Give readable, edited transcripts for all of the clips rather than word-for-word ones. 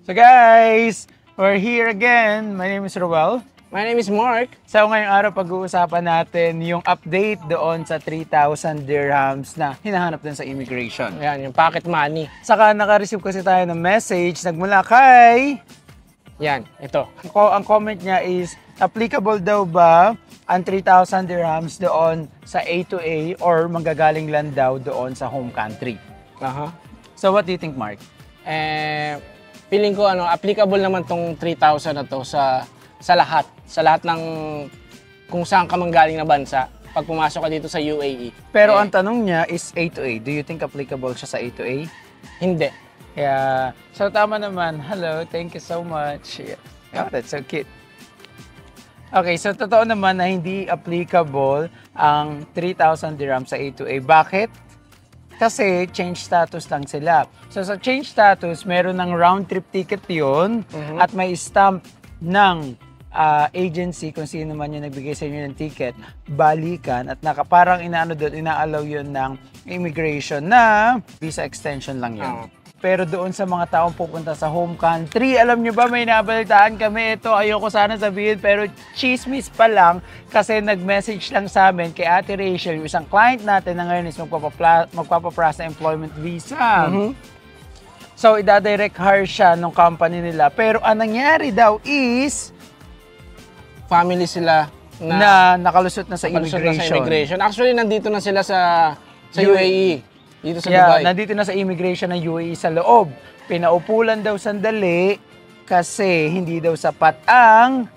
So guys, we're here again. My name is Roel. My name is Mark. So ngayong araw pag-uusapan natin yung update doon sa 3,000 dirhams na hinahanap din sa immigration. Yan, yung pocket money. Saka naka-receive kasi tayo ng message nagmula kay... Yan, ito. Ang comment niya is, applicable daw ba ang 3,000 dirhams doon sa A to A or manggagaling lang daw doon sa home country? So what do you think, Mark? Feeling ko applicable naman tong 3,000 na to sa lahat ng kung saan ka manggaling na bansa pag pumasok ka dito sa UAE. Pero ang tanong niya is A to A. Do you think applicable siya sa A to A? Hindi. Yeah. So tama naman. Hello, thank you so much. Oh, that's so cute. Okay, so totoo naman na hindi applicable ang 3,000 dirhams sa A to A. Bakit? Kasi change status lang sila. So sa change status, meron ng round trip ticket yun at may stamp ng agency kung sino man yung nagbigay sa inyo ng ticket, balikan at parang inaalaw yun ng immigration na visa extension lang yun. Pero doon sa mga taong pupunta sa home country, alam nyo ba, may nabalitaan kami. Ito, ayoko sana sabihin, pero chismis pa lang kasi nag-message lang sa amin kay Ate Rachel, yung isang client natin na ngayon is magpapaprasa employment visa. So, ida-direct hire siya ng company nila. Pero ang nangyari daw is... family sila na nakalusot na sa immigration. Actually, nandito na sila sa UAE. Dito sa Dubai. Nandito na sa immigration ng UAE sa loob. Pinaupulan daw sandali kasi hindi daw sapat ang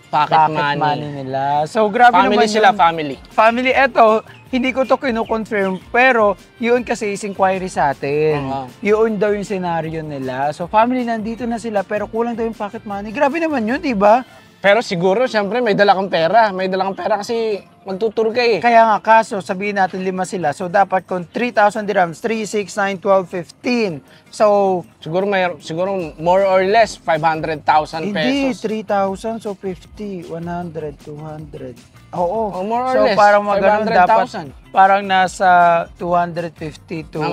pocket money nila. So, grabe naman yun. Sila, family. Family, eto, hindi ko to kino-confirm, pero yun kasi is inquiry sa atin. Yun daw yung scenario nila. So, family, nandito na sila, pero kulang daw yung pocket money. Grabe naman yun, di ba? Pero siguro, siyempre, may dala kang pera. May dala kang pera kasi magtutur ka eh. Kaya nga, kaso, sabihin natin 5 sila. So, dapat kung 3,000 dirhams, 3, 6, 9, 12, 15. So, siguro more or less 500,000 pesos. Hindi, 3,000. So, 50, 100, 200. Oo. More or so, less, parang magano'n dapat, 500,000. parang nasa 250 to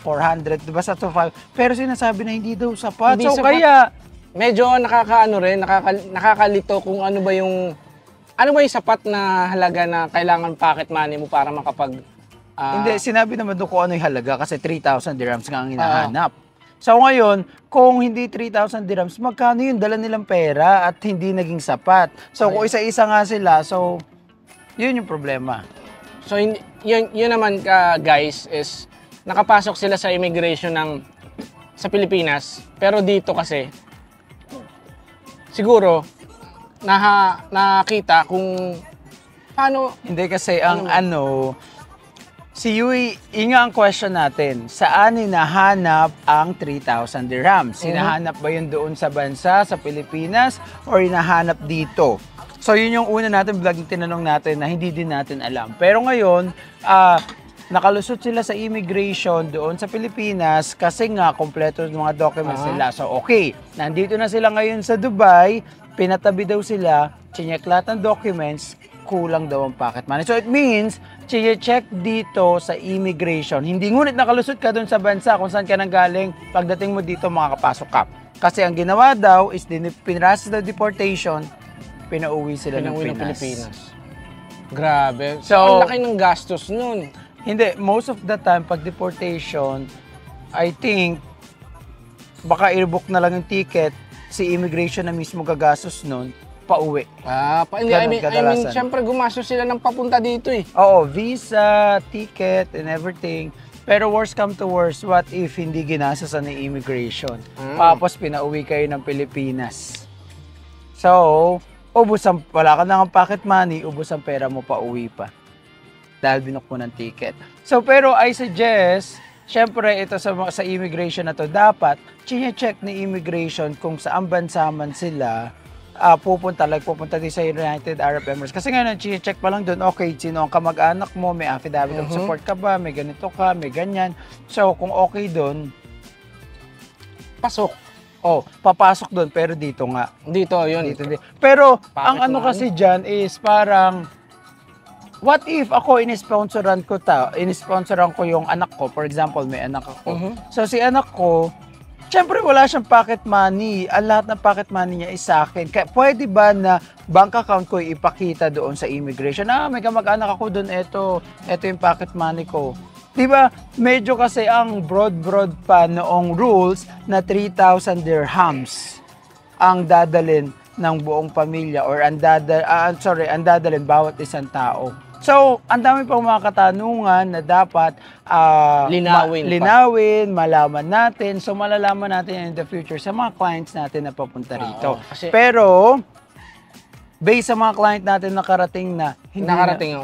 400. Basta to 5. Pero sinasabi na hindi daw sapat. Hindi so, sapat. Kaya... medyo nakakalito kung ano ba yung sapat na halaga na kailangan pocket money mo para makapag... Hindi, sinabi naman doon kung ano yung halaga kasi 3,000 dirhams nga ang hinahanap. So ngayon, kung hindi 3,000 dirhams, magkano yung dala nilang pera at hindi naging sapat? So kung isa-isa nga sila, so yun yung problema. So yun naman guys is nakapasok sila sa immigration sa Pilipinas, pero dito kasi siguro, nakita kung paano... Hindi kasi si Yui, nga ang question natin, saan hinahanap ang 3,000 dirhams? Hinahanap ba yun doon sa bansa, sa Pilipinas, or hinahanap dito? So yun yung una natin vlog na tinanong natin na hindi din natin alam. Pero ngayon, nakalusot sila sa immigration doon sa Pilipinas kasi nga kompleto yung mga documents nila. So okay, nandito na sila ngayon sa Dubai, pinatabi daw sila, chinek lahat ng documents, kulang daw ang pocket money. So it means, check dito sa immigration. Hindi ngunit nakalusot ka doon sa bansa kung saan ka nanggaling, pagdating mo dito makakapasok ka. Kasi ang ginawa daw is pinrasa the deportation, pinauwi sila ng Pilipinas. Grabe. So, ang laki ng gastos nun. Hindi, most of the time, pag deportation, I think, baka i-book na lang yung ticket, si immigration na mismo gagastos nun, pauwi. I mean, syempre gumastos sila ng papunta dito eh. Oo, visa, ticket, and everything. Pero worst come to worst, what if hindi ginastosan ng immigration? Tapos pinauwi kayo ng Pilipinas. So, wala ka na ng pocket money, ubos ang pera mo, pauwi pa. Dahil binok mo ng ticket. So, pero I suggest, syempre, ito sa immigration na to, dapat, check ni immigration kung saan bansa man sila pupunta din sa United Arab Emirates. Kasi ngayon, check pa lang doon, okay, sino ang kamag-anak mo, may affidavit of support ka ba, may ganito ka, may ganyan. So, kung okay doon, pasok. Papasok doon, pero dito nga. Dito, yun. Dito. Pero, ang ano kasi dyan is parang, what if ako in-sponsoran ko yung anak ko, for example, may anak ako. So si anak ko, Siyempre, wala siyang pocket money. Ang lahat ng pocket money niya is sa akin. Kaya, pwede ba na bank account ko ipakita doon sa immigration? May kamag-anak ako doon, ito yung pocket money ko. Diba, medyo kasi ang broad pa noong rules na 3,000 dirhams ang dadalin ng buong pamilya or ang dadalin bawat isang tao. So, ang dami pang mga katanungan na dapat linawin, malaman natin. So, malalaman natin in the future sa mga clients natin na papunta rito. Pero, based sa mga client natin nakarating na,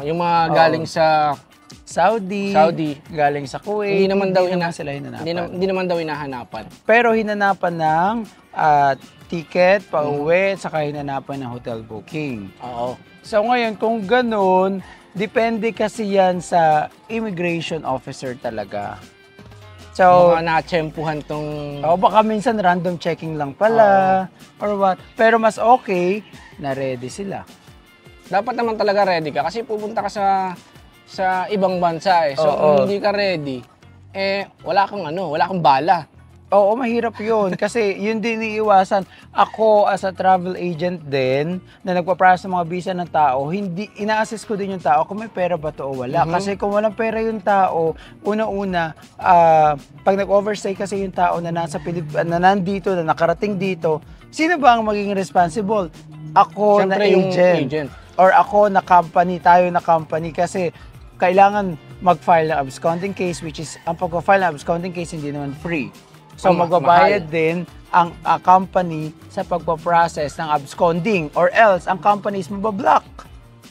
yung mga galing sa Saudi, galing sa Kuwait, hindi naman daw sila hinanapan. Hindi naman daw hinahanapan. Pero hinanapan ng ticket, pauwi, saka hinanapan ng hotel booking. Oo. So ngayon, kung ganun, depende kasi yan sa immigration officer talaga. So, mga natsempuhan tong... baka minsan random checking lang pala, or what. Pero mas okay na ready sila. Dapat naman talaga ready ka kasi pupunta ka sa ibang bansa eh. So, kung hindi ka ready, wala kang bala. Oo, mahirap yun. Kasi yun din iiwasan. Ako, as a travel agent din, na nagpa-process ng mga visa ng tao, ina-assess ko din yung tao kung may pera ba to o wala. Kasi kung walang pera yung tao, una-una, pag nag-overstay kasi yung tao na na nandito, na nakarating dito, sino ba ang magiging responsible? Ako Siyempre, na agent. Or ako na company, tayo na company. Kasi kailangan mag-file ng absconding case, which is, ang pag-file ng absconding case hindi naman free. So, magbabayad din ang company sa pagpaprocess ng absconding or else ang company is mabablock.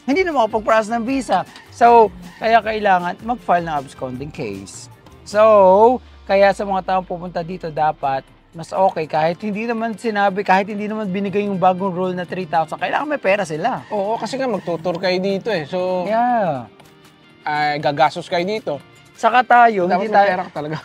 Hindi na makapag-process ng visa. So, kaya kailangan mag-file ng absconding case. So, kaya sa mga taong pupunta dito dapat mas okay kahit hindi naman binigay yung bagong rule na 3,000, kailangan may pera sila. Oo, kasi nga magtutur kayo dito eh. So, gagastos kayo dito. Saka tayo, hindi tayo talaga.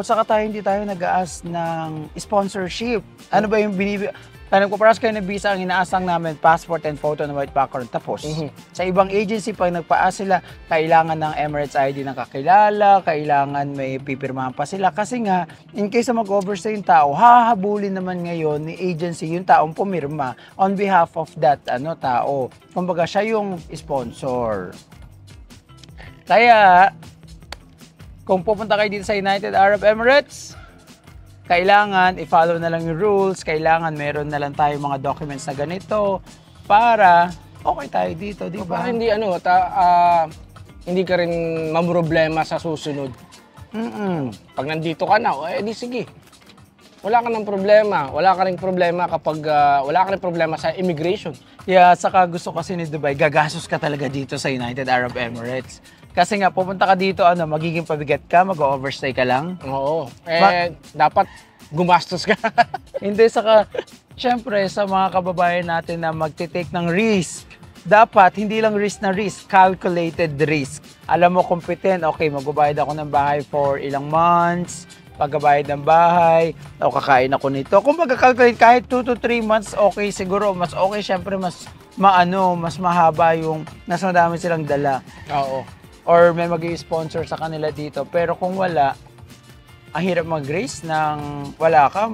Saka tayo hindi tayo nag-aas ng sponsorship. Ano ba yung Kaya nagpaparas kayo ng visa, ang inaasang namin, passport and photo ng white background. Tapos, sa ibang agency, pag nagpaas sila, kailangan ng Emirates ID ng kakilala, kailangan may pipirmahan pa sila. Kasi nga, in case na mag-overstay yung tao, hahabulin naman ngayon ni agency yung taong pumirma on behalf of that tao. Kumbaga, siya yung sponsor. Kaya, kung pupunta kayo dito sa United Arab Emirates, kailangan i-follow na lang yung rules, kailangan meron na lang tayo mga documents na ganito para okay tayo dito, di ba? Para hindi hindi ka rin mamroblema sa susunod. Pag nandito ka na, di sige. Wala ka ng problema. Wala ka rin problema kapag wala ka rin problema sa immigration. Yeah, saka gusto kasi ni Dubai, gagastos ka talaga dito sa United Arab Emirates. Kasi nga, pupunta ka dito, magiging pabigat ka, mag-overstay ka lang. Oo. Dapat gumastos ka. Hindi, saka, syempre, sa mga kababayan natin na magte-take ng risk, dapat, hindi lang risk na risk, calculated risk. Alam mo, competent, okay, magbabayad ako ng bahay for ilang months, pagbabayad ng bahay, o kakain ako nito. Kung magka-calculate, kahit 2 to 3 months, okay, siguro, mas okay, syempre, mas mahaba yung, mas madami silang dala. Oo. Or may mag-i-sponsor sa kanila dito. Pero kung wala, ang hirap mag-race ng wala ka,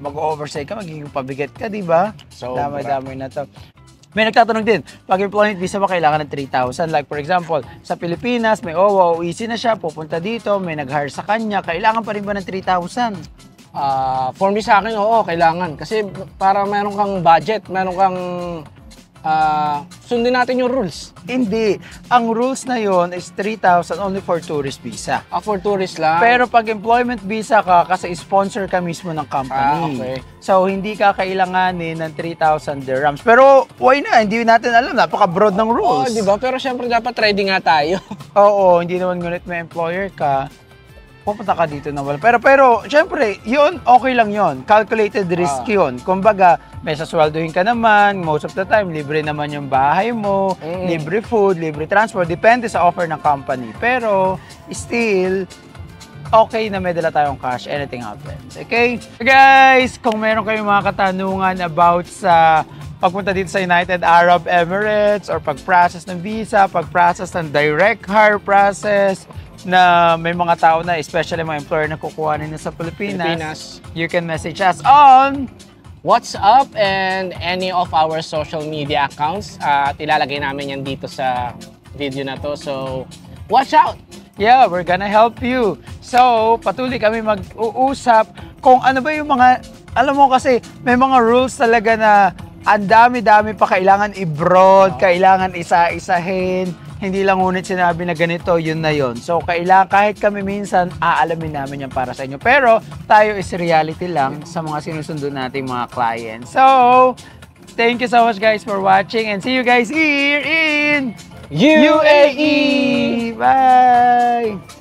mag-overstay ka, magiging pabigat ka, di ba? So, damay na to. May nagtatanong din, pag employment visa ba kailangan ng 3,000? Like for example, sa Pilipinas, may OWA o easy na siya, pupunta dito, may nag-hire sa kanya, kailangan pa rin ba ng 3,000? For me sa akin, oo, kailangan. Kasi para meron kang budget, meron kang sundin natin yung rules. Hindi. Ang rules na yon is 3,000 only for tourist visa. For tourist lang? Pero pag employment visa ka, kasi sponsor ka mismo ng company. Okay. So, hindi ka kailanganin ng 3,000 dirhams. Pero, why na? Hindi natin alam. Napaka-broad ng rules. Di ba? Pero syempre dapat ready nga tayo. Oo, hindi naman ngunit may employer ka, pupunta ka dito na wala. Pero, syempre, yun, okay lang yun. Calculated risk yun. Kumbaga, may sasweldohin ka naman, most of the time, libre naman yung bahay mo, libre food, libre transport, depende sa offer ng company. Pero, still, okay na may dala tayong cash, anything happens. Okay? Guys, kung meron kayong mga katanungan about sa pagpunta dito sa United Arab Emirates or pag-process ng visa, pag-process ng direct hire process, na may mga tao na, especially mga employer na kukuha nila sa Pilipinas, Pilipinas. you can message us on What's up and any of our social media accounts. At ilalagay namin yan dito sa video na to. So, watch out! Yeah, we're gonna help you. So, patuloy kami mag-uusap kung ano ba yung mga, alam mo kasi may mga rules talaga na ang dami-dami pa kailangan i-broad, kailangan isa-isahin. Hindi lang ngunit sinabi na ganito, yun na yun. So, kailangan, kahit kami minsan, aalamin namin yan para sa inyo. Pero, tayo is reality lang sa mga sinusundo nating mga clients. So, thank you so much guys for watching and see you guys here in UAE! Bye!